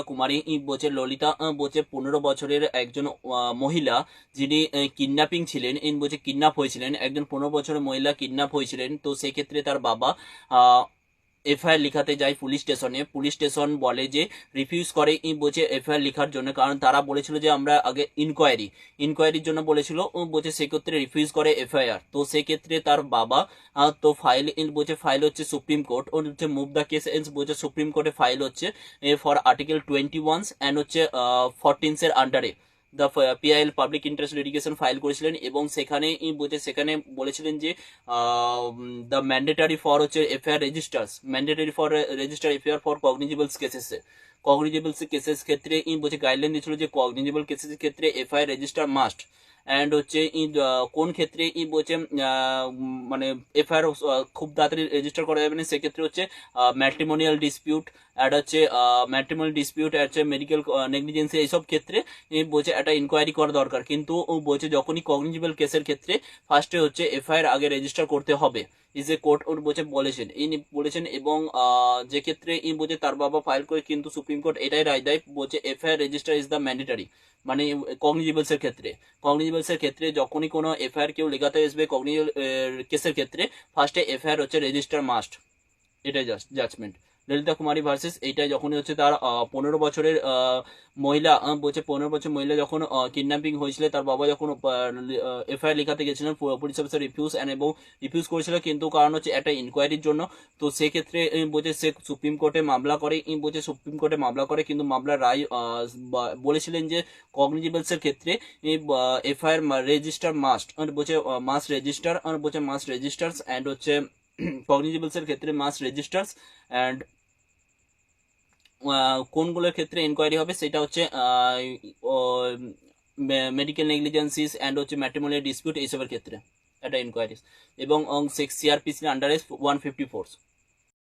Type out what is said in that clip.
কুমারী বলছে ললিতা বলছে 15 বছরের একজন মহিলা, যিনি কিডন্যাপিং ছিলেন, বলছে কিডন্যাপ হয়েছিলেন, একজন 15 বছরের মহিলা কিডন্যাপ হয়েছিলেন। তো সেক্ষেত্রে তার বাবা এফআইআর লিখাতে যায় পুলিশ স্টেশনে। পুলিশ স্টেশন বলে যে রিফিউজ করে বলছে এফআইআর লিখার জন্য, কারণ তারা বলেছিল যে আমরা আগে ইনকোয়ারির জন্য বলেছিল। বলছে সেক্ষেত্রে রিফিউজ করে এফআইআর। তো সেক্ষেত্রে তার বাবা তো ফাইল বলছে ফাইল হচ্ছে সুপ্রিম কোর্ট, ও হচ্ছে মুভ দ্য কেস বলছে সুপ্রিম কোর্টে ফাইল হচ্ছে ফর আর্টিকেল 21 অ্যান্ড হচ্ছে 14 এর আন্ডারে the PIL public interest litigation file করেছিলেন। এবং সেখানে সেখানে বলেছিলেন যে দ্য ম্যান্ডেটারি ফর হচ্ছে FIR registers, mandatory for register FIR for cognizables cases ক্ষেত্রে বলছে গাইডলাইন দিয়েছিল যে কগনিজেবল কেসেস ক্ষেত্রে এফআইআর রেজিস্টার মাস্ট। অ্যান্ড হচ্ছে কোন ক্ষেত্রে বলছে মানে এফআইআর খুব তাড়াতাড়ি রেজিস্টার করা যাবে না, সেক্ষেত্রে হচ্ছে ম্যাট্রিমোনিয়াল ডিসপিউট আর হচ্ছে ম্যাট্রিমোনিয়াল ডিসপিউট আর হচ্ছে মেডিকেল নেগলিজেন্সি, এইসব ক্ষেত্রে বলছে একটা ইনকোয়ারি করা দরকার। কিন্তু বলছে যখনই কগনিজেবল কেসের ক্ষেত্রে ফার্স্টে হচ্ছে এফআইআর আগে রেজিস্টার করতে হবে, ইজ এ কোর্ট ওর বলেছেন। এবং যে ক্ষেত্রে বলছে তার বাবা ফাইল করে, কিন্তু সুপ্রিম কোর্ট এটাই রায় দেয়, বলছে FIR register is the mandatory. মানে কগনিজেবলস এর ক্ষেত্রে যখনই কোনো এফআইআর কেউ লেখাতে আসবে কগনিজেবল কেসের ক্ষেত্রে, ফার্স্টে এফআইআর হচ্ছে রেজিস্টার মাস্ট। এটাই জাজমেন্ট ললিতা কুমারী ভার্সেস। এইটাই যখনই হচ্ছে তার 15 বছরের মহিলা বলছে 15 বছর মহিলা যখন কিডন্যাপিং হয়েছিল, তার বাবা যখন এফআইআর লেখাতে গেছিলেন, পুলিশ অফিসার রিফিউজ করেছিল, কিন্তু কারণ হচ্ছে একটা ইনকোয়ারির জন্য। তো সেক্ষেত্রে বলছে সে সুপ্রিম কোর্টে মামলা করে, কিন্তু মামলার রায় বলেছিলেন যে কগনিজেবলস এর ক্ষেত্রে এফআইআর রেজিস্টার মাস্ট, বলছে মাস্ট রেজিস্টার, বলছে মাস্ট রেজিস্টার্স অ্যান্ড হচ্ছে কগনিজেবলস এর ক্ষেত্রে মাস্ট রেজিস্টার্স অ্যান্ড কোনগুলোর ক্ষেত্রে এনকোয়ারি হবে সেটা হচ্ছে মেডিকেল নেগলিজেন্সিস অ্যান্ড হচ্ছে ম্যাট্রিমোনিয়াল ডিসপিউট, এইসবের ক্ষেত্রে একটা এনকোয়ারিজ। এবং সিআরপিসির আন্ডারে 154।